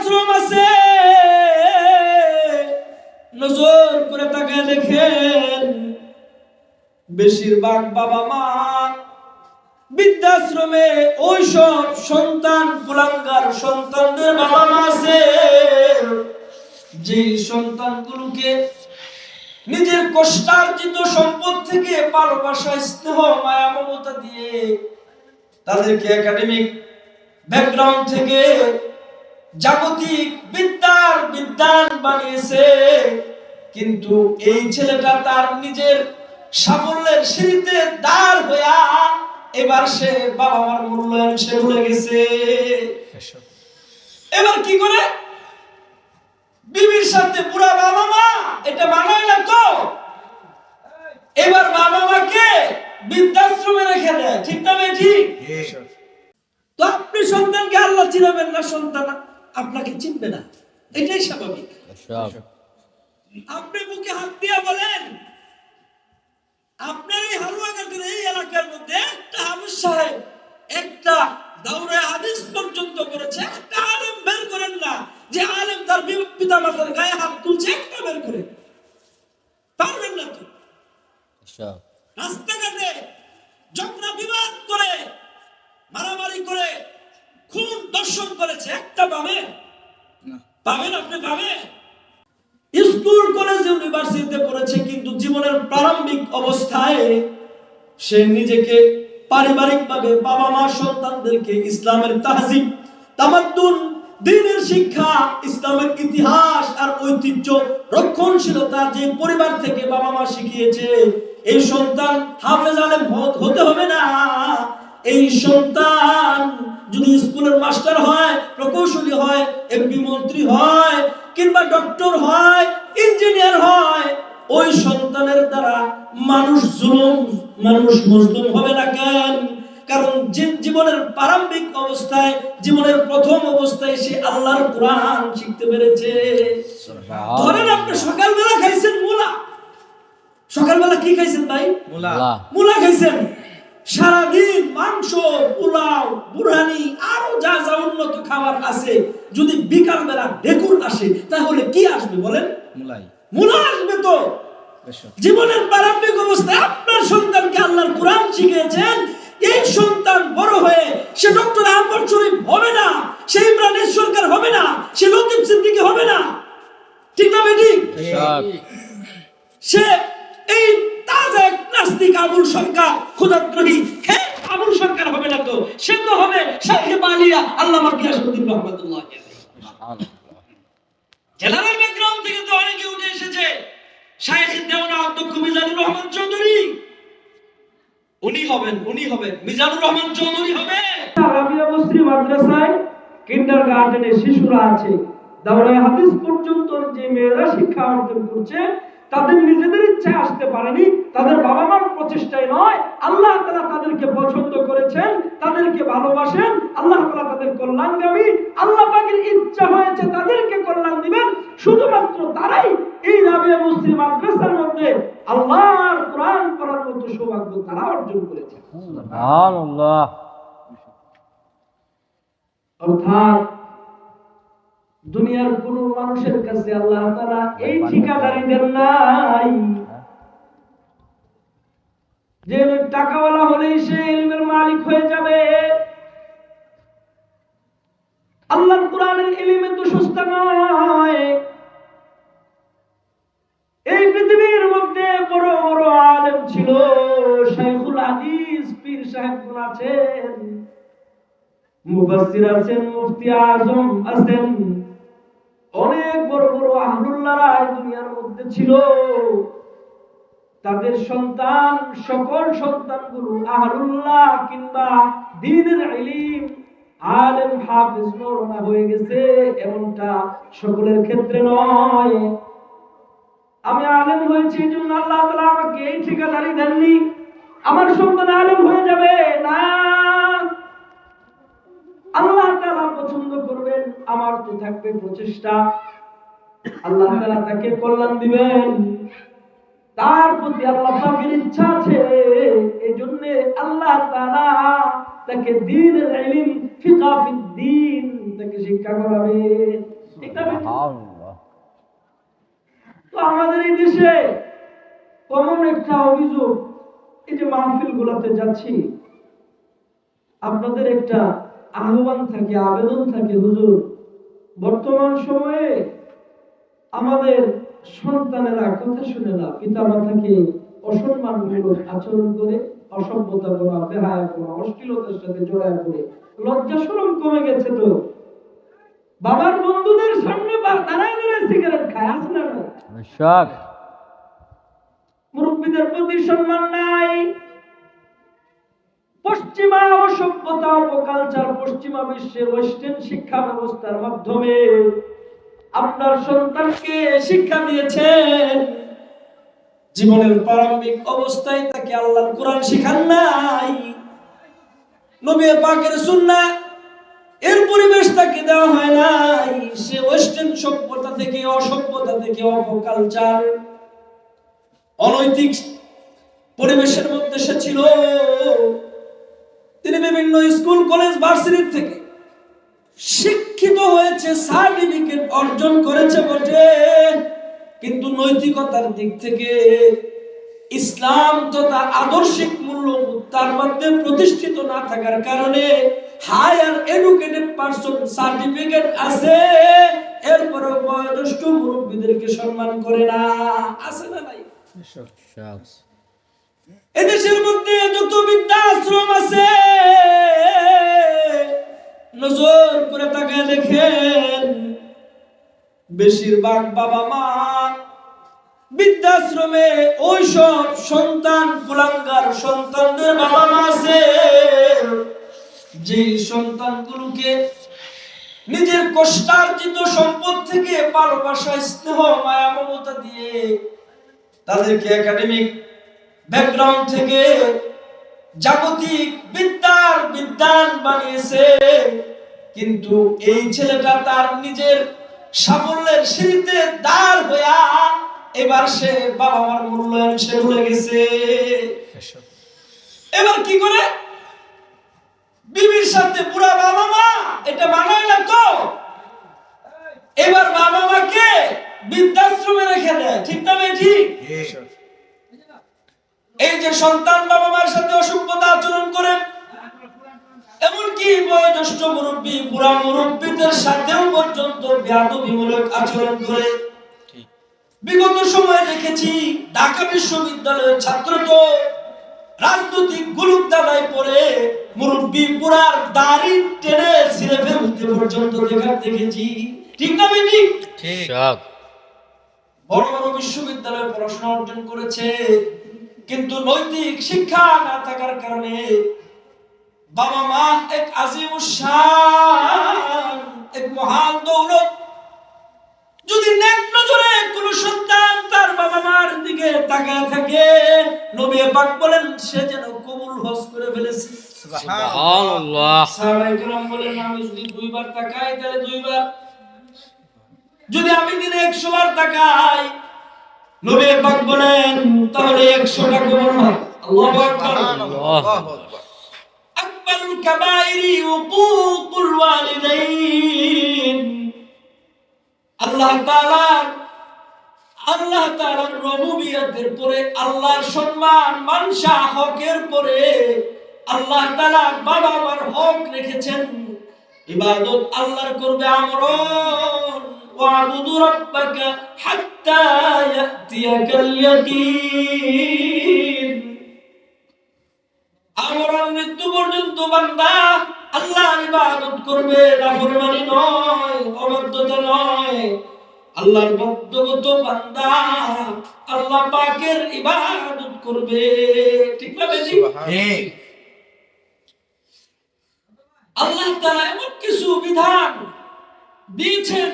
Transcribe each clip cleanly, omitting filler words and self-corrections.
বৃদ্ধাশ্রম আছে, নজর করে তাকায় দেখেন বেশিরভাগ বাবা মা বৃদ্ধাশ্রমে ওই সব সন্তান কুলাঙ্গার সন্তানদের বাবা মা আছে, যে সন্তানগুলোকে নিজের কষ্টার্জিত সম্পদ থেকে ভালোবাসা, স্নেহ, মায়া, মমতা দিয়ে তাদেরকে একাডেমিক ব্যাকগ্রাউন্ড থেকে জাগতিক বিদ্যান বানিয়েছে, কিন্তু এই ছেলেটা তার নিজের সাফল্যের সিঁড়িতে দাঁড় হইয়া এবার সে বাবা মার মূল্যায়ন সে ভুলে গেছে। এবার কি করে বিবির সাথে পুরা বাবা মা এটা মানায় না তো, এবার বাবা মাকে বৃদ্ধাশ্রমে রেখে দেয়, ঠিক না ঠিক? তো আপনি সন্তানকে আল্লাহ চিনাবেন না, সন্তান আপনাকে চিনবে না, এটাই স্বাভাবিক। আপনি বুকে হাত দিয়া বলেন, আপনার এই হালুয়াঘাটের এই এলাকার মধ্যে একটা হাফেজ সাহেব একটা দাওরা হাদিস পর্যন্ত করেছে, একটা আলেম বের করেন না যে আলেম তার পিতা মাতার গায়ে হাত তুলছে, একটা বের করে পারবেন না তো। রাস্তাঘাটে ঝগড়া বিবাদ করে মারামারি করে খুন দর্শন করেছে, একটা পাবেন? পাবেন? আপনি পাবেন? স্কুল কলেজ ইউনিভার্সিটিতে পড়েছে, কিন্তু জীবনের প্রারম্ভিক অবস্থায় সে নিজেকে পারিবারিকভাবে বাবা মা সন্তানদেরকে ইসলামের তাহজিব, তামাদ্দুন, দ্বীনের শিক্ষা, ইসলামের ইতিহাস আর ঐতিহ্য রক্ষণশীলতা যে পরিবার থেকে বাবা মা শিখিয়েছে, এই সন্তান হাফেজ আলেম হতে হবে না। এই সন্তান যদি স্কুলের মাস্টার হয়, প্রকৌশলী হয়, এমপি মন্ত্রী হয়, কিংবা ডক্টর হয়, ইঞ্জিনিয়ার হয়, ওই সন্তানের দ্বারা মানুষ মজলুম হবে না। কেন? কারণ জীবনের প্রারম্ভিক অবস্থায়, জীবনের প্রথম অবস্থায় সে আল্লাহর কোরআন শিখতে পেরেছে। ধরেন আপনি সকালবেলা খাইছেন মূলা, সকালবেলা কি খাইছেন ভাই? মূলা খাইছেন, সারাদিন মাংস, পোলাও, বুরহানি আরো যা যা উন্নত খাবার আছে, যদি বিকাল বেলা ঢেকুর আসে তাহলে কি আসবে বলেন? মূলা আসবে। তো জীবনের প্রারম্ভিক অবস্থায় আপনার সন্তানকে আল্লাহর কোরআন শিখিয়েছেন, এই সন্তান বড় হয়ে সে ডক্টর আহমদ শরীফ হবে না, সে ইমরান সরকার হবে না, সে লতিফ সিদ্দিকী হবে না, ঠিক না বেটি? সে এই তাজা নাস্তিক আবুল সরকার খোদাদ্রোহী আবুল সরকার হবে না, তো সে তো হবে শাইখে বালিয়া আল্লামা গিয়াসউদ্দিন রহমাতুল্লাহ আলাইহি। জেনারেল ব্যাকগ্রাউন্ড থেকে তো অনেকে উঠে এসেছে, শাইখ দেওয়ানা অধ্যক্ষ মিজানুর রহমান চৌধুরী, উনি হবেন মিজানুর রহমান চৌধুরী হবে। রাবিয়া বস্রি মাদ্রাসায় কিন্ডারগার্টেনের শিশুরা আছে, দাওরায়ে হাদিস পর্যন্ত যে মেয়েরা শিক্ষা অর্জন করছে, তাদের নিজেদের ইচ্ছা আসতে পারেনি, তাদের বাবা মার প্রচেষ্টায় নয়। আল্লাহ তাআলা তাদেরকে পছন্দ করেছেন, তাদেরকে ভালোবাসেন, আল্লাহ তাআলা তাদের কল্যাণগামী, আল্লাহ পাকের ইচ্ছা হয়েছে তাদেরকে কল্যাণ দিবেন। শুধুমাত্র তারাই এই রাবিয়া বস্রি মাদ্রাসার মধ্যে আল্লাহর কোরআন পড়ার মতো সৌভাগ্য তারা অর্জন করেছে। সুবহানাল্লাহ। অর্থাৎ দুনিয়ার কোন মানুষের কাছে আল্লাহ তাআলা এই ঠিকাদারি দেন নাই যে টাকাওয়ালা হলেই সে ইলমের মালিক হয়ে যাবে। আল্লাহর কোরআনের ইলম তো সস্তা নয়। এই পৃথিবীর মধ্যে বড় বড় আলেম ছিল, শাইখুল হাদিস পীর সাহেবগণ আছেন, মুফাসসির আছেন, মুফতি আজম আছেন, অনেক বড় বড় আহলুল্লাহরা এই দুনিয়ার মধ্যে ছিল। তাদের সন্তান, সকল সন্তানগুলো আহলুল্লাহ কিংবা দ্বীনের ইলম আলেম হাফেজ মাওলানা হয়ে গেছে, এমনটা সকলের ক্ষেত্রে নয়। আমি আলেম হয়েছি এজন্য আল্লাহ তাআলা আমাকে এই ঠিকাদারি দেননি, আমার সন্তান আলেম হয়ে যাবে না। আল্লাহ তাআলা পছন্দ করবেন, আমার তো থাকবে প্রচেষ্টা, আল্লাহ তাআলা তাকে কল্যাণ দিবেন, তার প্রতি আল্লাহ পাকের ইচ্ছা আছে, এজন্য আল্লাহ তাআলা তাকে দ্বীনের ইলম, ফিকহ ফিদ দ্বীন তাকে শিক্ষা করাবেন। এটা তো আমাদের এই দেশে কমন একটা অভিযোগ, এই যে মাহফিল গুলাতে যাচ্ছি, আপনাদের একটা আহ্বান থাকে, আবেদন থাকে, হুজুর বর্তমান সময়ে আমাদের সন্তানেরা কথা শুনে না, পিতা মাতাকে অসম্মানমূলক আচরণ করে, অসভ্যতা করা, বেহায়া করা, অশ্লীলতার সাথে জড়ায় পড়ে লজ্জা শরম কমে গেছে। তো বাবার বন্ধুদের সামনে দাঁড়ায় দাঁড়ায় সিগারেট খায়, আছে না? মুরব্বীদের প্রতি সম্মান নাই। পশ্চিমা অসভ্যতা, অপকালচার, পশ্চিমা বিশ্বের ওয়েস্টার্ন শিক্ষা ব্যবস্থার মাধ্যমে আপনার সন্তানকে শিক্ষা দিয়েছেন, জীবনের প্রারম্ভিক অবস্থায় তাকে আল্লাহর কোরআন শিখান নাই, নবী পাকের সুন্নাহ এর পরিবেশ তাকে দেওয়া হয় নাই। সে ওয়েস্টার্ন সভ্যতা থেকে, অসভ্যতা থেকে, অপকালচার, অনৈতিক পরিবেশের মধ্যে সে ছিল। তিনি বিভিন্ন স্কুল, কলেজ, ভার্সিটি থেকে শিক্ষিত হয়েছে, সার্টিফিকেট অর্জন করেছে বটে, কিন্তু নৈতিকতার দিক থেকে ইসলাম তথা আদর্শিক মূল্যবোধ তার মধ্যে প্রতিষ্ঠিত না থাকার কারণে হায়ার এডুকেটেড পারসন, সার্টিফিকেট আছে, এরপরেও বয়োজ্যেষ্ঠ মুরব্বীদেরকে সম্মান করে না। আছে না নাই? এদেশের মধ্যে যত বৃদ্ধাশ্রম আছে, নজর করে তাকায় দেখেন, বেশিরভাগ বাবা মা বৃদ্ধাশ্রমে ওই সব সন্তান, কুলাঙ্গার সন্তানদের বাবা মা আছে, যে সন্তানগুলোকে নিজের কষ্টার্জিত সম্পদ থেকে ভালোবাসা, স্নেহ, মায়া, মমতা দিয়ে তাদেরকে একাডেমিক ব্যাকগ্রাউন্ড থেকে জাগতিক বিদ্যান বানিয়েছে, কিন্তু এই ছেলেটা তার নিজের সাফল্যের সিঁড়িতে দাঁড় হইয়া এবার সে বাবা মার মূল্যায়ন সে ভুলে গেছে। এবার কি করে বিবির সাথে বুড়া বাবা মা এটা মানায় না, তো এবার বাবা মাকে বৃদ্ধাশ্রমে রেখে দেয়, ঠিক না ঠিক? এই যে সন্তান বাবা মার সাথে অসভ্যতা আচরণ করে, এমনকি বয়োজ্যেষ্ঠ মুরব্বী, বুড়া মুরব্বীদের সাথেও পর্যন্ত বেয়াদবিমূলক আচরণ করে। বিগত সময়ে দেখেছি ঢাকা বিশ্ববিদ্যালয়ের ছাত্র তো রাজনৈতিক গুলুকদানায় পড়ে মুরব্বী বুড়ার দাড়ি টেনে ছিঁড়ে ফেলতে পর্যন্ত দেখেছি, ঠিক না ঠিক? বড় বড় বিশ্ববিদ্যালয়ে পড়াশোনা অর্জন করেছে, কিন্তু নৈতিক শিক্ষা না থাকার কারণে বাবা মা এক আজিমুস শান, এক মহান দৌলত, যদি নেক নজরে কোন সন্তান তার বাবা মার দিকে তাকায় থাকে, নবী পাক বলেন সে যেন কবুল হজ করে ফেলেছে। সুবহানাল্লাহ। সাহাবায়ে কেরাম বলেন আমি যদি দুইবার তাকাই তাহলে দুইবার, যদি আমি দিনে 100 বার তাকাই, নবী পাক বলেন তাহলে 100টা কবুল হয়। আল্লাহু আকবার, আল্লাহু আকবার। আকবারুল কাবাইরি উকুকুল ওয়ালিদাইন। আল্লাহ তাআলার রুবুবিয়তের পরে, আল্লাহর সম্মান, মানসা, হকের পরে আল্লাহ তাআলা বাবা মার হক রেখেছেন। ইবাদত আল্লাহর করবে আমরণ, ওয়াবুদু রাব্বাকা হাত্তা ইয়াতিয়াকাল ইয়াকিন। আমরণ মৃত্যু পর্যন্ত বান্দা আল্লাহর ইবাদত করবে, নাফরমানি নয়, অবাধ্যতা নয়। আল্লাহর বদ্ধগত বান্দা আল্লাহ পাকের ইবাদত করবে, ঠিক না বেশি? আল্লাহ তাআলা এমন কিছু বিধান দিয়েছেন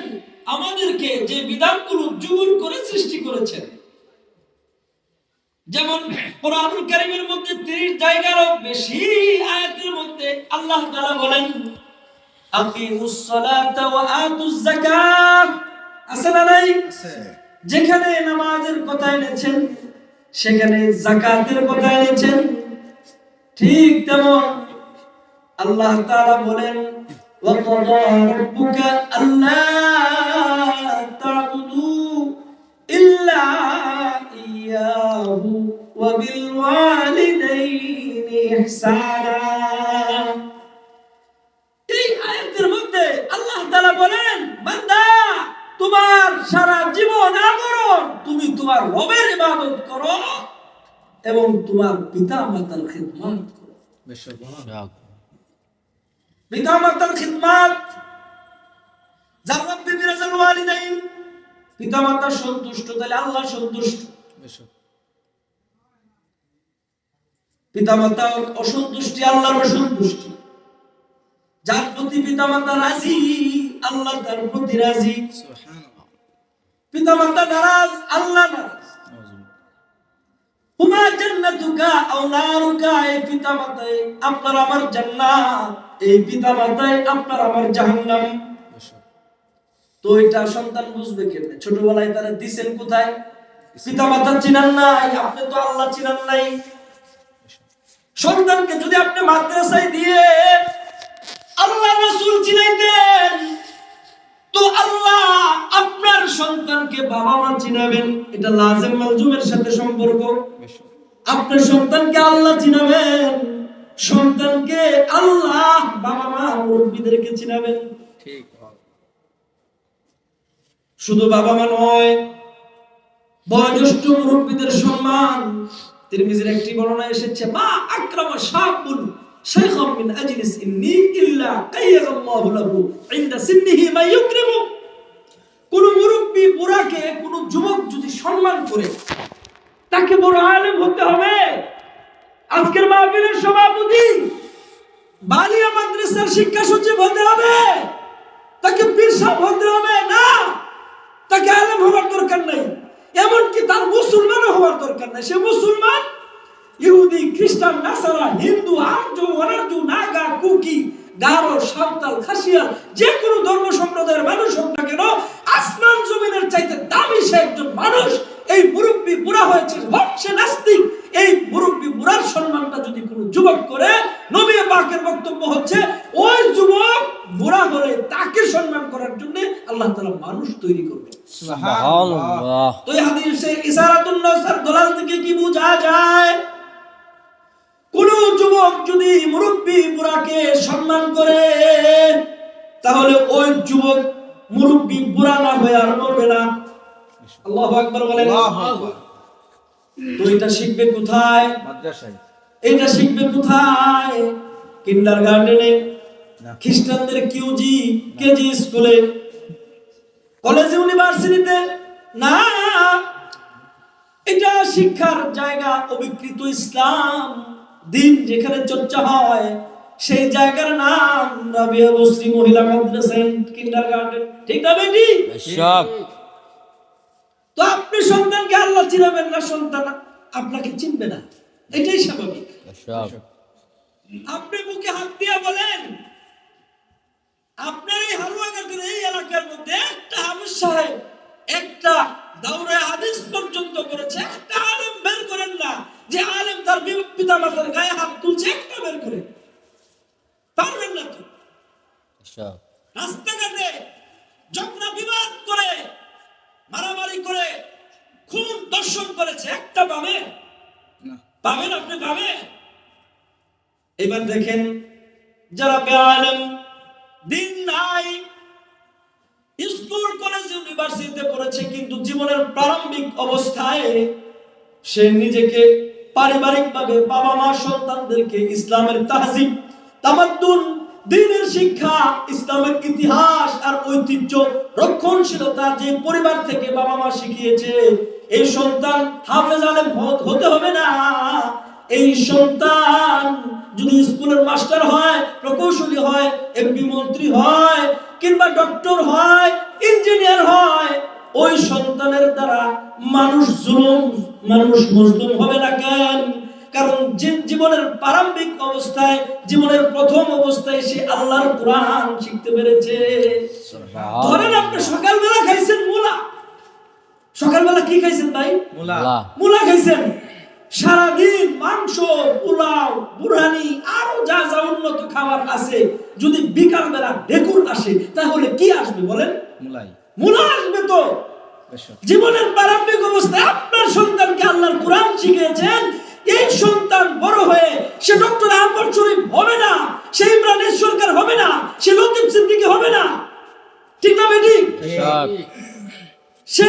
আমাদেরকে, যে বিধানগুলো যুগল করে সৃষ্টি করেছেন। যেমন কোরআনুল কারীমের মধ্যে 30 জায়গারও বেশি আয়াতের মধ্যে আল্লাহ তাআলা বলেন আকিমুস সালাতা ওয়া আতুজ যাকাত। আছে না নাই? আছে। যেখানে নামাজের কথা এনেছেন সেখানে যাকাতের কথা এনেছেন, ঠিক তেমন আল্লাহ তাআলা বলেন ওয়া ক্বাদা রাব্বুকা আল্লা ওয়া বিল ওয়ালিদাইনি ইহসানা। এই আয়াতের মধ্যে আল্লাহ তাআলা বলেন, বান্দা তোমার সারা জীবন আমরণ তুমি তোমার রবের ইবাদত করো এবং তোমার পিতা-মাতার খিদমত করো। পিতা-মাতার খিদমত, যার রব্বি বিরাজাল ওয়ালিদাইন, পিতা-মাতা সন্তুষ্ট তাহলে আল্লাহ সন্তুষ্ট। পিতা-মাতা অসন্তুষ্টি আল্লাহর অসন্তুষ্টি। যার প্রতি পিতা-মাতা রাজি আল্লাহ তার প্রতি রাজি। পিতা-মাতা নারাজ আল্লাহ নারাজ। হুমা জান্নাতুকা আও নারুকা, এই পিতা-মাতাই আপনার আমার জান্নাত, এই পিতা-মাতাই আপনার আমার জাহান্নাম। তো এটা সন্তান বুঝবে কেমনে? ছোটবেলায় তারা দিছেন কোথায়? পিতা-মাতা চিনান নাই, আপনি তো আল্লাহ চিনান নাই। সন্তানকে যদি আপনি মাদ্রাসায় দিয়ে আল্লাহ রাসূল চিনাইতেন, তো আল্লাহ আপনার সন্তানকে বাবা মা চিনাবেন। এটা লাজিম মালজুমের সাথে সম্পর্ক। আপনার সন্তানকে আল্লাহ চিনাবেন, সন্তানকে আল্লাহ বাবা মা মুরব্বিদেরকে চিনাবেন। ঠিক। শুধু বাবা মা নয়, বয়োজ্যেষ্ঠ মুরব্বিদের সম্মান। তিরমিজির একটি বর্ণনা এসেছে, মা আকরামা শাবুন শাইখাম মিন আজলিস ইন্নী ইল্লা কাইয়াযাল্লাহু লাহু ইনদা সিন্নিহি মা ইউকরিমু। কোন মুরব্বি বুড়াকে কোন যুবক যদি সম্মান করে, তাকে বড় আলেম হতে হবে। আজকের মাহফিলের সভাপতি বালিয়া মাদ্রাসার শিক্ষা সচিব হতে হবে, তাকে পীর সাহেব হতে হবে না, তাকে আলেম হওয়ার দরকার নাই। এমনকি তার মুসলমানও হওয়ার দরকার নাই। সে মুসলমান, ইহুদি, খ্রিস্টান, নাসারা, হিন্দু, আর্য, অনার্য, নাগা, কুকি, গারো, সাঁওতাল, খাসিয়াল, যে কোনো ধর্ম সম্প্রদায়ের মানুষ হোক না কেন, আসমান জমিনের চাইতে দামি সে একজন মানুষ। এই মুরব্বি বুড়া হয়েছে, সে নাস্তিক, এই মুরব্বি বুড়ার সম্মানটা যদি কোনো যুবক করে, নবী পাকের বক্তব্য হচ্ছে ওই যুবক বুড়া হলে তাকে সম্মান করার জন্য আল্লাহ তাআলা মানুষ তৈরি করবে। সুবহানাল্লাহ। তো এই হাদিসে ইশারাতুন নাসার দলাল থেকে কি বোঝা যায়? কোন যুবক যদি মুরব্বি বুড়াকে সম্মান করে, তাহলে ওই যুবক মুরব্বি বুড়া না হয়ে আর মরবে না। আল্লাহু আকবার বলেন। তো এটা শিখবে কোথায়? মাদ্রাসায়। এটা শিখবে কোথায়? কিন্ডারগার্টেনে, খ্রিস্টানদের কিউজি, কেজি স্কুলে, কলেজে, ইউনিভার্সিটিতে না। এটা শিক্ষার জায়গা, অবিকৃত ইসলাম দিন যেখানে চর্চা হয়, সেই জায়গার নাম রাবিয়া বসরি মহিলা মাদ্রাসা কিন্ডারগার্টেন। ঠিক না বেটি? তো আপনি সন্তানকে আল্লাহ চিনাবেন না, সন্তান আপনাকে চিনবে না, এটাই স্বাভাবিক। আপনি বুকে হাত দিয়ে বলেন, আপনার এই হালুয়াঘাটের এই এলাকার মধ্যে একটা হাফেজ সাহেব একটা দাওরে হাদিস পর্যন্ত করেছে, একটা আলেম বের করেন না যে আলেম তার পিতা মাতার গায়ে হাত তুলছে, একটা বের করে পারবেন না তো। রাস্তাঘাটে ঝগড়া বিবাদ করে, মারামারি করে, খুন দর্শন করেছে, একটা পাবেন? পাবেন? আপনি পাবেন? এবার দেখেন, যারা বেআলেম, দিন নাই, স্কুল কলেজ ইউনিভার্সিটিতে পড়েছে, কিন্তু জীবনের প্রারম্ভিক অবস্থায় সে নিজেকে পারিবারিকভাবে বাবা মা সন্তানদেরকে ইসলামের তাহজিব, তামাদ্দুন, দ্বীনের শিক্ষা, ইসলামের ইতিহাস আর ঐতিহ্য রক্ষণশীলতা যে পরিবার থেকে বাবা মা শিখিয়েছে, এই সন্তান হাফেজ আলেম হতে হবে না। এই সন্তান যদি স্কুলের মাস্টার হয়, প্রকৌশলী হয়, এমপি মন্ত্রী হয়, কিংবা ডক্টর হয়, ইঞ্জিনিয়ার হয়, ওই সন্তানের দ্বারা মানুষ জুলুম, মানুষ মজলুম হবে না। কেন? কারণ জীবনের প্রারম্ভিক অবস্থায়, জীবনের প্রথম অবস্থায় সে আল্লাহর কোরআন শিখতে পেরেছে। ধরেন আপনি সকালবেলা খাইছেন মূলা, সকালবেলা কি খাইছেন ভাই? মূলা খাইছেন। সারাদিন মাংস, পোলাও, বুড়ানি, আরো যা যা উন্নত খাবার আছে, যদি বিকাল বেলা ঢেকুর আসে তাহলে কি আসবে বলেন? মূলা আসবে। তো জীবনের প্রারম্ভিক অবস্থায় আপনার সন্তানকে আল্লাহর কোরআন শিখিয়েছেন। এই সন্তান বড় হয়ে সে ডক্টর আহমদ শরীফ হবে না, সে ইমরান সরকার হবে না, সে লতিফ সিদ্দিকী হবে না, ঠিক না বেটি? সে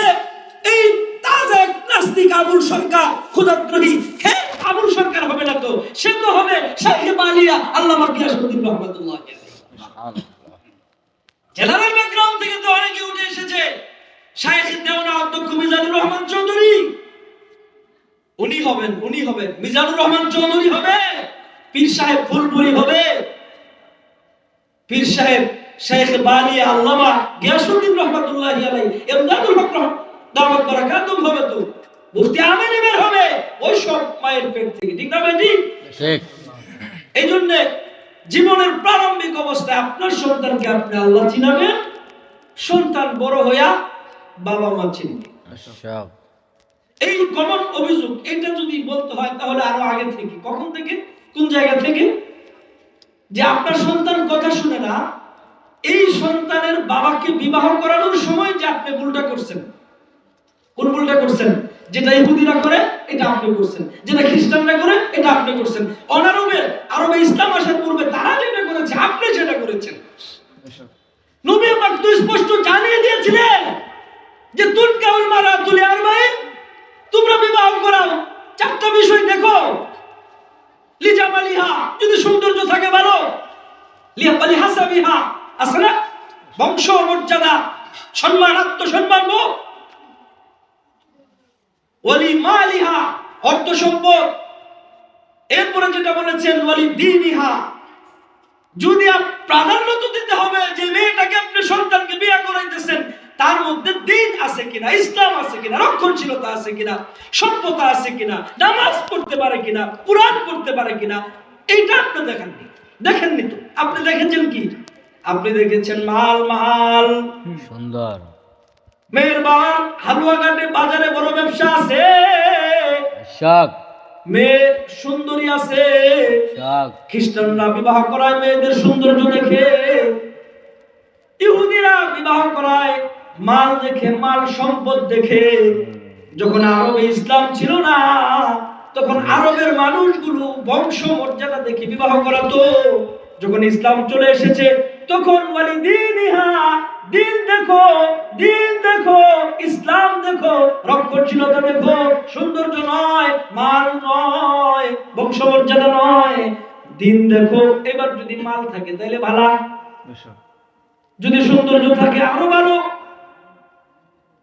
এই তাজা এক নাস্তিক আবুল সরকার খোদাদ্রোহী হ্যাঁ আবুল সরকার হবে না, তো সে তো হবে শাইখে বালিয়া আল্লামা গিয়াসউদ্দিন রহমাতুল্লাহ আলাইহি। জেনারেল ব্যাকগ্রাউন্ড থেকে তো অনেকে উঠে এসেছে। শাইখ দেওনা অধ্যক্ষ মিজানুর রহমান চৌধুরী উনি হবেন মিজানুর রহমান চৌধুরী হবে, পীর সাহেব ফুলপুরি হবে, পীর সাহেব শাইখ বালিয়া আল্লামা গিয়াসউদ্দিন রহমাতুল্লাহ আলাইহি ইমদাদুল হক দাওয়াত বারাকাতুহু হবে, তো মুফতি আমিন বের হবে ওই সব মায়ের পেট থেকে, ঠিক না বেটি? ঠিক। এই জন্য জীবনের প্রারম্ভিক অবস্থায় আপনার সন্তানকে আপনি আল্লাহ চিনাবেন, সন্তান বড় হইয়া বাবা মা চিনবে। এই কমন অভিযোগ, এটা যদি বলতে হয় তাহলে আরো আগে থেকে, কখন থেকে, কোন জায়গা থেকে? যে আপনার সন্তান কথা শুনে না, এই সন্তানের বাবাকে বিবাহ করানোর সময় যে আপনি ভুলটা করছেন। কোন ভুলটা করছেন? যেটা ইহুদিরা করে এটা আপনি করছেন, যেটা খ্রিস্টানরা করে এটা আপনি করছেন। আরবে ইসলাম আসার পূর্বে তারা যেটা করেছে আপনি সেটা করেছেন। নবী পাক তো স্পষ্ট জানিয়ে দিয়েছিলেন যে তুনকাউল মারাতুল আরবাইন, তোমরা বিবাহ করাও চারটা বিষয় দেখো। লিজামালিহা, যদি সৌন্দর্য থাকে ভালো, লিয়াবালি হাসাবিহা, আসলে বংশ মর্যাদা সম্মান আত্মসম্মান বোধ, ওয়ালি মালিহা অর্থ সম্পদ, এরপরে যেটা বলেছেন ওয়ালি দীনিহা, যদি প্রাধান্য তো দিতে হবে যে মেয়েটাকে আপনি সন্তানকে বিয়ে করাইতেছেন তার মধ্যে দিন আছে কিনা, ইসলাম আছে কিনা, রক্ষণশীলতা আছে কিনা, সভ্যতা আছে কিনা, নামাজ পড়তে পারে কিনা, কুরআন পড়তে পারে কিনা, এইটা আপনি দেখেননি তো। আপনি দেখেছেন কি? আপনি দেখেছেন মাল সুন্দর, মেয়ের বাবার হালুয়াঘাটে বাজারে বড় ব্যবসা আছে, মেয়ে সুন্দরী আছে, খ্রিস্টানরা বিবাহ করায় মেয়েদের সৌন্দর্য দেখে, ইহুদিরা বিবাহ করায় মাল দেখে, মাল সম্পদ দেখে। যখন আরবে ইসলাম ছিল না তখন আরবের মানুষগুলো বংশ মর্যাদা দেখে বিবাহ করাতো। যখন ইসলাম চলে এসেছে তখন ওয়ালি দীনিহা, দিন দেখো, ইসলাম দেখো, রক্ষণশীলতা দেখো, সৌন্দর্য নয়, মাল নয়, বংশমর্যাদা নয়, দিন দেখো। এবার যদি মাল থাকে তাহলে ভালো, যদি সৌন্দর্য থাকে আরো ভালো,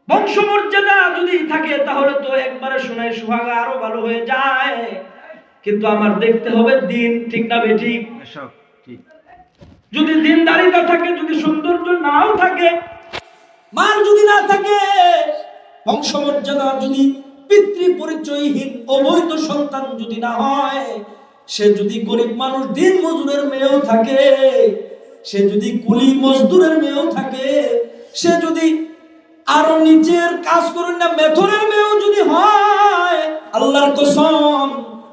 বংশমর্যাদা যদি থাকে তাহলে তো একবারে সোনায় সুহাগা আরো ভালো হয়ে যায়। কিন্তু আমার দেখতে হবে দিন, ঠিক না বেঠিক? যদি দিনদারিতা থাকে, যদি সৌন্দর্য নাও থাকে, মাল যদি না থাকে, বংশমর্যাদা যদি পিতৃ পরিচয়হীন অবৈধ সন্তান যদি না হয়, সে যদি গরিব মানুষ দিন মজুরের মেয়েও থাকে, সে যদি কুলি মজদুরের মেয়েও থাকে, সে যদি আরো নিচের কাজ করেন না মেথরের মেয়েও যদি হয়, আল্লাহর কসম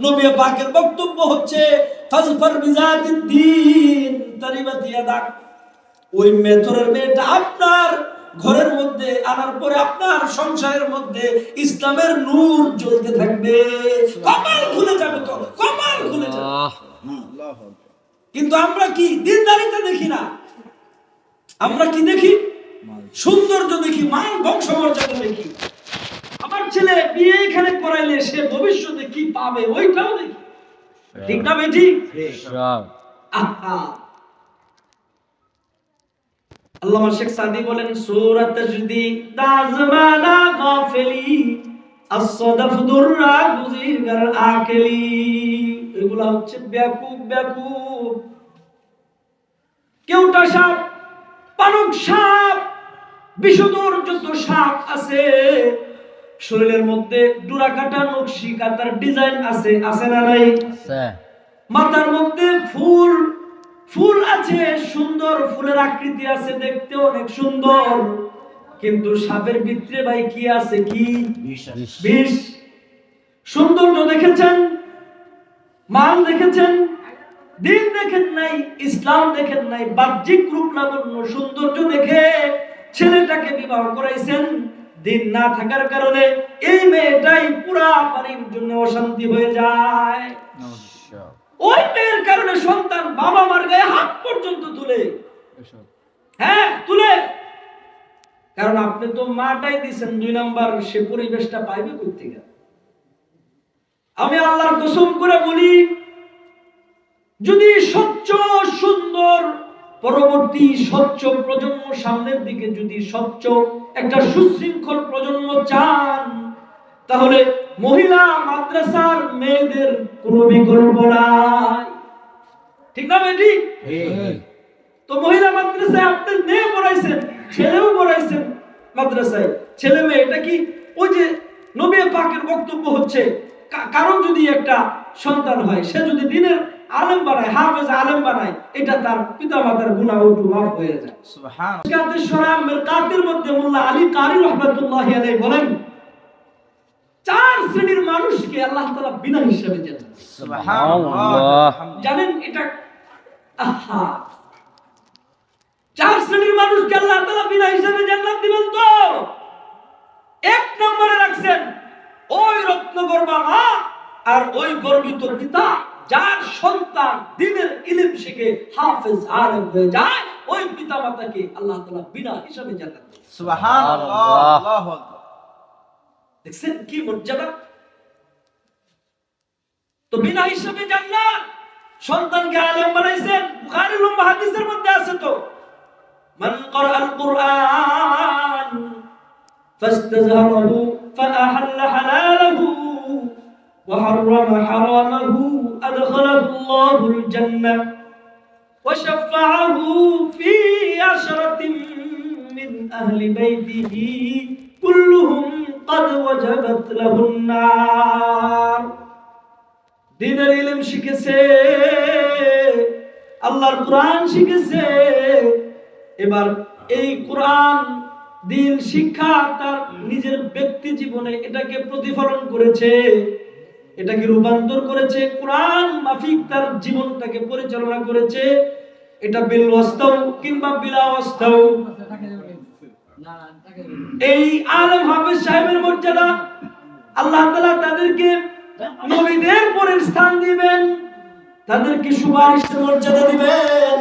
নবী পাকের বক্তব্য হচ্ছে ফাজফার বিজাতিদ দ্বীন তারিবাত ইয়াদাক, ওই মেথরের মেয়েটা আপনার ঘরের মধ্যে আনার পরে আপনার সংসারের মধ্যে ইসলামের নূর জ্বলতে থাকবে, কপাল খুলে যাবে, তো কপাল খুলে যাবে। কিন্তু আমরা কি দিনদারিতা দেখি না, আমরা কি দেখি? সৌন্দর্য দেখি, মান বংশমর্যাদা দেখি। আমার ছেলে বিয়ে এখানে করাইলে সে ভবিষ্যতে কি পাবে ওইটাও দেখি, ঠিক না বেটি? আল্লামা শেখ সাদি বলেন সূরা তাজদীদ তাজমানা গাফিলি as-sadaf durra গুজিগার আকেলি, এগুলা হচ্ছে বেয়াকুব। কেউটা সাপ, পালক সাপ, বিষধর যত সাপ আছে শরীরের মধ্যে ডুরা কাটা নকশি কাটার ডিজাইন আছে না নাই? মাথার মধ্যে ফুল আছে, সুন্দর ফুলের আকৃতি আছে, দেখতে অনেক সুন্দর, কিন্তু সাপের ভিতরে ভাই কি আছে? কি বিষ। সৌন্দর্য দেখেছেন, মাল দেখেছেন, দিন দেখেন নাই, ইসলাম দেখেন নাই, বাহ্যিক রূপ লাবণ্য সৌন্দর্য দেখে ছেলেটাকে বিবাহ করাইছেন, দিন না থাকার কারণে এই মেয়েটাই পুরা বাড়ির জন্য অশান্তি হয়ে যায়। ওই মেয়ের কারণে সন্তান বাবা মার গায়ে হাত পর্যন্ত তুলে, হ্যাঁ তুলে, কারণ আপনি তো মাটাই দিচ্ছেন 2 নাম্বার, সে পরিবেশটা পাইবে কই থেকে? আমি আল্লাহর কসম করে বলি, যদি স্বচ্ছ সুন্দর পরবর্তী স্বচ্ছ প্রজন্ম, সামনের দিকে যদি স্বচ্ছ একটা সুশৃঙ্খল প্রজন্ম চান, তাহলে মহিলা মাদ্রাসার মেয়েদের কোনো বিকল্প নাই। ঠিক না বেটি? তো মহিলা মাদ্রাসায় আপনি মেয়ে পড়াইছেন, ছেলেও পড়াইছেন মাদ্রাসায়, ছেলে মেয়ে, এটা কি ওই যে নবী পাকের বক্তব্য হচ্ছে, কারণ যদি একটা সন্তান হয়, সে যদি দিনের আলেম বানায়, হাফেজ আলেম বানায়, এটা তার পিতামাতার গুনাহ একটু মাফ হয়ে যায়। সুবহানাল্লাহ। মিরকাতের মধ্যে মোল্লা আলী কারি রাহমাতুল্লাহি আলাইহি বলেন, 4 শ্রেণীর মানুষকে আল্লাহ তাআলা বিনা হিসাবে জান্নাত। সুবহানাল্লাহ। জানেন এটা? আহা, 4 শ্রেণীর মানুষকে আল্লাহ তাআলা বিনা হিসাবে জান্নাত দিবেন। তো 1 নম্বরে রাখছেন ওই রত্নগর্ভা মা আর ওই গর্বিত পিতা, যার সন্তান দ্বীনের ইলম শিখে হাফেজ আলেম হয়ে যায়, ওই পিতামাতাকে আল্লাহ তাআলা বিনা হিসাবে জান্নাত দেন। সুবহানাল্লাহ, আল্লাহু আকবার। দেখছেন কি মর্যাদা? তো বিনা হিসাবে জান্নাত, সন্তানকে আলেম বানাইছেন। বুখারী লম্বা হাদিসের মধ্যে আছে তো, মান ক্বরাআল কুরআন ফাস্তাযহারাহু ফাআহাল্লা হালালাহু ওয়া হাররামা হারামাহু আদখালাহুল্লাহুল জান্নাহ ওয়া শাফাআহু ফি আশরাতিন মিন আহলি বাইতিহি কুল্লুহুম قد وجبت له النار। দ্বীনের ইলম শিখেছে, আল্লাহর কোরআন শিখেছে, এবার এই কোরআন দ্বীন শিক্ষা তার নিজের ব্যক্তি জীবনে এটাকে প্রতিফলন করেছে, এটাকে রূপান্তর করেছে, কোরআন মাফিক তার জীবনটাকে পরিচালনা করেছে। এটা বিল ওয়াস্তাও কিংবা বিলা ওয়াস্তাও, এই আলেম হাফেজ সাহেবের মর্যাদা আল্লাহ তাআলা তাদেরকে নবীদের পরে স্থান দিবেন, তাদেরকে সুপারিশের মর্যাদা দিবেন।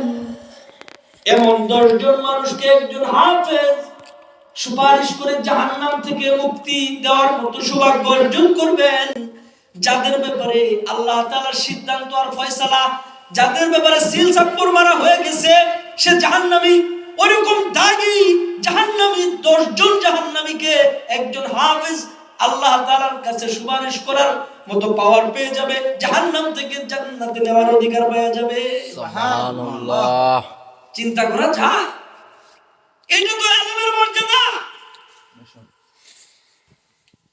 এমন 10 জন মানুষকে একজন হাফেজ সুপারিশ করে জাহান্নাম থেকে মুক্তি দেওয়ার মতো সৌভাগ্য অর্জন করবেন, যাদের ব্যাপারে আল্লাহ তাআলার সিদ্ধান্ত আর ফয়সালা, যাদের ব্যাপারে সিল চাপ্পর মারা হয়ে গেছে, সে জাহান্নামী। ওইরকম দাগী জাহান্নামী 10 জন জাহান্নামীকে একজন হাফেজ আল্লাহ তাআলার কাছে সুপারিশ করার মতো পাওয়ার পেয়ে যাবে, জাহান্নাম থেকে জান্নাতে নেওয়ার অধিকার পেয়ে যাবে। সুবহানাল্লাহ। চিন্তা করা যায়? এটা তো আলেমের মর্যাদা।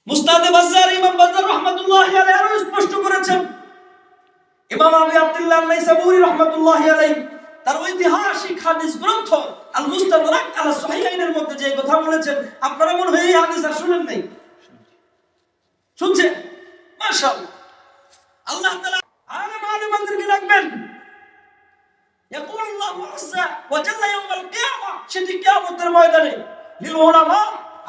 মুসনাদে বাজ্জার, ইমাম বাজ্জার রাহমাতুল্লাহি আলাইহি আরো স্পষ্ট করেছেন। ইমাম আবু আব্দুল্লাহ নাইসাবুরি রাহমাতুল্লাহি আলাইহি তার ঐতিহাসিক হাদিস গ্রন্থ আল মুস্তাদরাক আলা সহিহাইনের মধ্যে যে কথা বলেছেন, আপনারা মনে হয় এই হাদিস আর শুনেন নাই? শুনছেন? মাশাআল্লাহ। আল্লাহ তাআলা আলেমদেরকে রাখবেন। ইয়াকুলুল্লাহু আযজা ওয়া জাল্লা ইয়াউমাল কিয়ামা, সেটি কিয়ামতের ময়দানে লিল উলামা,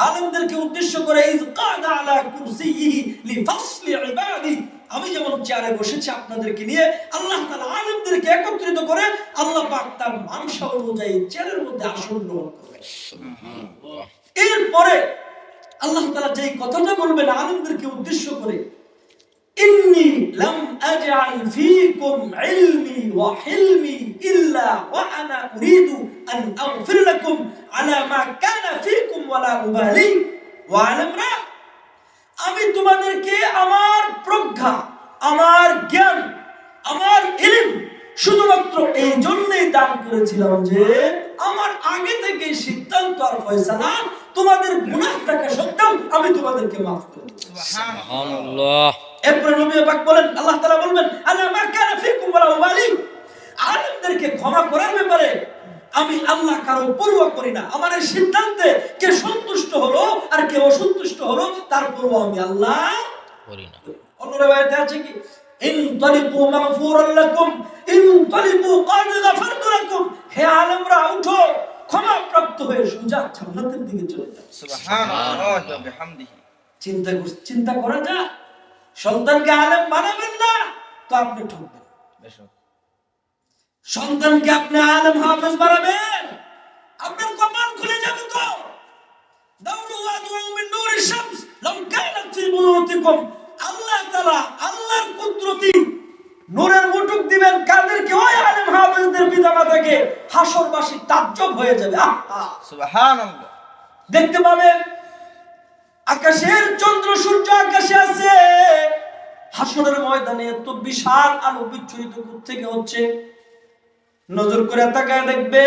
আলেমদেরকে উদ্দেশ্য করে, ইয কাদা আলা কুরসিহি লিফাসলি ইবাদি, আমি যেমন চেয়ারে বসেছি আপনাদেরকে নিয়ে, আল্লাহ তাআলা আলেমদেরকে একত্রিত করে আল্লাহ পাক তার মানসা অনুযায়ী চেয়ারের মধ্যে আসন গ্রহণ করবেন। সুবহানাল্লাহ। এরপরে আল্লাহ তাআলা যেই কথাটা বলবেন আলেমদেরকে উদ্দেশ্য করে, ইন্নী লাম আজআল ফীকুম ইলমি ওয়া হিলমি ইল্লা ওয়া আনা উরিদু আন আগফির লাকুম আলা মা কানা ফীকুম ওয়া লা উবালি ওয়া আলামরা, আমি তোমাদেরকে আমার প্রজ্ঞা, আমার জ্ঞান, আমার ইলম শুধুমাত্র এই জন্যই দান করেছিলাম যে আমার আগে থেকে সিদ্ধান্ত আর ফয়সালা তোমাদের গুনাহ থাকা সত্ত্বেও আমি তোমাদেরকে মাফ করব। সুবহানাল্লাহ। এরপরে নবী পাক বলেন, আল্লাহ তাআলা বলবেন, আলা মা কানা ফীকুম ওয়া লা উবালি, আলেমদেরকে ক্ষমা করার ব্যাপারে আমি আল্লাহ কারো পরোয়া করি না। আমার এই সিদ্ধান্তে কে সন্তুষ্ট হলো আর কে অসন্তুষ্ট হলো তার পরোয়া আমি আল্লাহ করি না। অন্য riwayate আছে কি, ইনতালিকু মাগফুরান লাকুম ইনতালিকু ক্বাদ গাফারতু লাকুম, হে আলেমরা উঠো, ক্ষমাপ্রাপ্ত হয়ে সোজা জান্নাতের দিকে চলে যাবে। সুবহানাল্লাহ ওয়া বিহামদিহি। চিন্তা করা যায়। সন্তানকে আলেম বানাবেন না তো আপনি ঠকবেন। সন্তানকে আপনি আলেম হাফেজ বানাবেন, আপনার কপাল খুলে যাবে তো। দাউরু ওয়াদউ মিন নূরি শামস লাউ কানাত ফি বুয়ুতিকুম। আল্লাহ তাআলা আল্লাহর কুদরতি নূরের মুটুক দিবেন কাদেরকে? ওই আলেম হাফেজদের পিতামাতাকে। হাসরবাসী তাজ্জব হয়ে যাবে। সুবহানাল্লাহ। দেখতে পাবেন আকাশের চন্দ্র সূর্য আকাশে আছে, হাসরের ময়দানে এত বিশাল আলো বিচ্ছুরিত থেকে হচ্ছে। নজর করে তাকায় দেখবে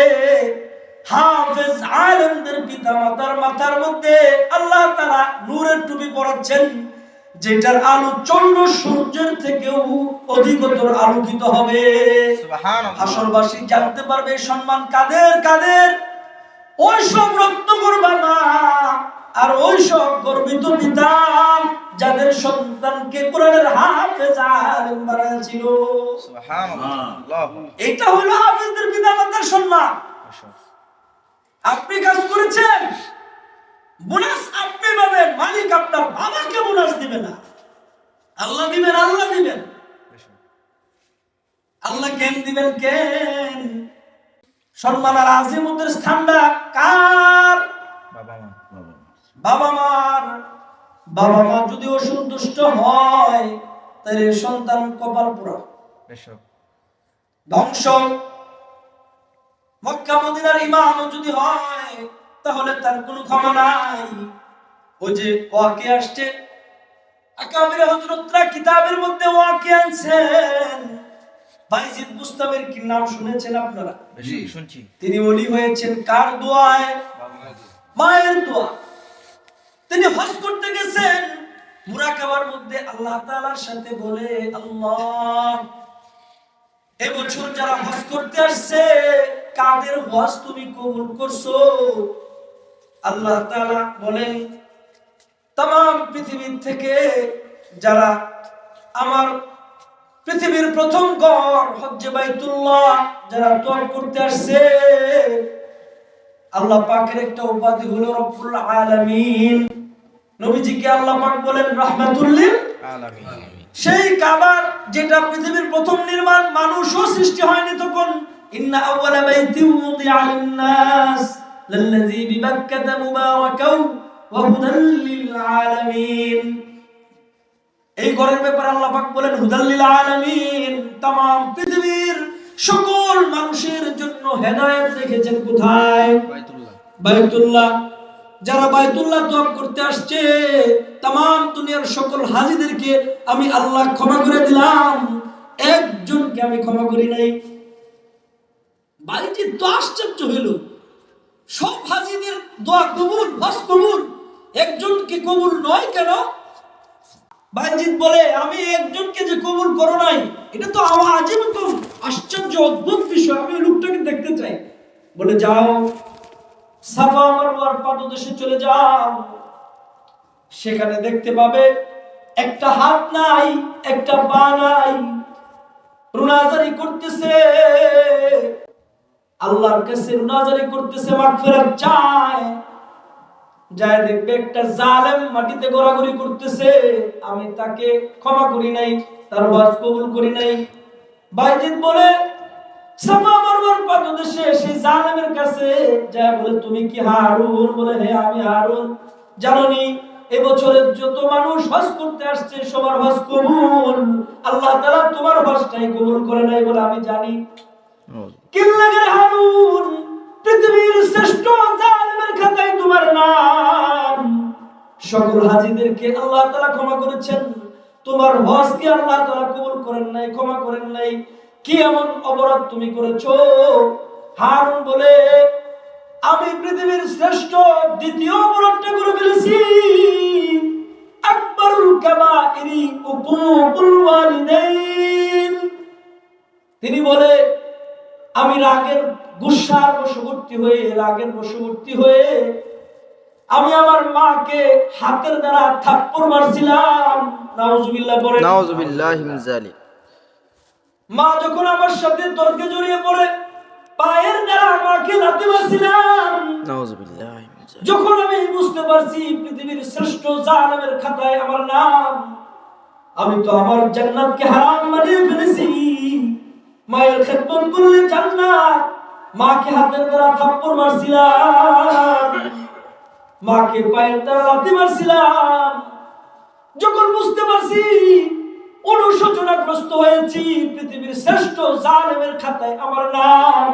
হাফেজ আলেমদের পিতামাতার মাথার মধ্যে আল্লাহ তাআলা নূরের টুপি পরাচ্ছেন, যেটার আলো চন্দ্র সূর্যের থেকেও অধিকতর আলোকিত হবে। সুবহানাল্লাহ। হাসরবাসী জানতে পারবে সম্মান কাদের। ওই সব রত্নগর বাবা আর ওই সব গর্বিত পিতা যাদের সন্তানকে কোরআনের হাফেজ আলেম বানাচ্ছিল। সুবহানাল্লাহ। এটা হলো হাফেজদের পিতামাতার সম্মান। আপনি কাজ করেছেন, বোনাস আপনি পাবেন, মালিক আপনার বাবাকে বোনাস দিবে না। আল্লাহ দিবেন। আল্লাহ কেন দিবেন? কেন? সম্মান আর আজিমতের স্থানটা কার? বাবা মার। বাবা মা যদি অসন্তুষ্ট হয় তাহলে সন্তান কপাল পোড়া, ধ্বংস। মক্কা মদিনার ইমাম যদি হয় তাহলে তার কোনো ক্ষমা নাই। ওই যে ওয়াকে আসছে, আকাবির হযরতরা কিতাবের মধ্যে ওয়াকে আনছেন। বাইজিদ বুস্তামির কি নাম শুনেছেন আপনারা? বেশি শুনছি। তিনি ওলি হয়েছেন কার দোয়ায়? মায়ের দোয়া। তিনি হজ করতে গেছেন, মুরাকাবার মধ্যে আল্লাহ তাআলার সাথে বলে, আল্লাহ এবছর যারা হজ করতে আসছে কাদের হজ তুমি কবুল করছো? আল্লাহ তাআলা বলেন, तमाम পৃথিবী থেকে যারা আমার পৃথিবীর প্রথম ঘর হজ্জে বাইতুল্লাহ যারা তওয়াফ করতে আসছে, আল্লাহ পাকের একটা উপাধি হলো রব্বুল আলামিন। নবীজিকে আল্লাহ পাক বলেন রাহমাতুল লিল আলামিন। সেই কাবা যেটা পৃথিবীর প্রথম নির্মাণ, মানুষও সৃষ্টি হয়নি তখন। ইন্না আউওয়ালা বাইতিন উযিআ লিন-নাস লাল্লাযী বিবাক্কাতা মুবারাকাও ওয়া হুদাল লিল আলামিন। এই ঘরের ব্যাপারে আল্লাহ পাক বলেন হুদাল লিল আলামিন, तमाम পৃথিবীর সকল মানুষের জন্য হেদায়েত রেখেছেন কোথায়? বাইতুল্লাহ। যারা বাইতুল্লাহ তওয়াফ করতে আসছে तमाम দুনিয়ার সকল হাজীদেরকে আমি আল্লাহ ক্ষমা করে দিলাম, একজনকে আমি ক্ষমা করি নাই। বাইজিদ তো আশ্চর্য হইল, সব হাজীদের দোয়া কবুল, হজ কবুল, একজনকে কবুল নয় কেন? বাইজিদ বলে, আমি একজনকে যে কবুল করো নাই এটা তো আমার আজীব আশ্চর্য অদ্ভুত বিষয়, আমি লোকটাকে দেখতে চাই। বলে যাও সাফা মারওয়ার পাদদেশে চলে যাও, সেখানে দেখতে পাবে একটা হাত নাই, একটা পা নাই, রুনাজারি করতেছে, আল্লাহর কাছে রুনাজারি করতেছে, মাগফিরাত চায়। যায় দেখবে একটা জালেম মাটিতে গড়াগড়ি করতেছে, আমি তাকে ক্ষমা করি নাই, তার ওয়াজ কবুল করি নাই। বাইজিদ বলে সাফা মারওয়ার পাদদেশে সেই জালেমের কাছে যায়, বলে তুমি কি হারুন? বলে হ্যাঁ আমি হারুন। জানোনি এবছরের যত মানুষ হজ করতে আসছে সবার হজ কবুল, আল্লাহ তাআলা তোমার হজটাই কবুল করে নাই। বলে আমি জানি। কি লাগে হারুন? পৃথিবীর শ্রেষ্ঠ জালেমের খাতায় তোমার নাম, সকল হাজীদেরকে আল্লাহ তাআলা ক্ষমা করেছেন, তোমার হজকে আল্লাহ তাআলা কবুল করেন নাই, ক্ষমা করেন নাই। কি এমন অপরাধ তুমি করেছো? হারুন বলে আমি পৃথিবীর শ্রেষ্ঠ দ্বিতীয় অপরাধটা করে ফেলেছি, আকবারুল কাবাইরি উকুকুল ওয়ালিদাইন। তিনি বলে আমি রাগের গুসার বশবর্তী হয়ে আমি আমার মাকে হাতের দ্বারা থাপ্পড় মারছিলাম। নাউজুবিল্লাহ পড়ে। নাউজুবিল্লাহি মিন যালিক। মা যখন আমার সাথে তর্কে জড়িয়ে পড়ে, পায়ের দ্বারা মাকে লাথি মারছিলাম। নাউযুবিল্লাহ। যখন আমি বুঝতে পারছি পৃথিবীর শ্রেষ্ঠ জালেমের খাতায় আমার নাম, আমি তো আমার জান্নাতকে হারাম বানিয়ে ফেলেছি। মায়ের খেদমত করলে জান্নাত, মাকে হাতের দ্বারা থাপ্পড় মারছিলাম, মাকে পায়ের দ্বারা লাথি মারছিলাম। যখন বুঝতে পারছি অনুশোচনাগ্রস্ত হয়েছি, পৃথিবীর শ্রেষ্ঠ জালেমের খাতায় আমার নাম,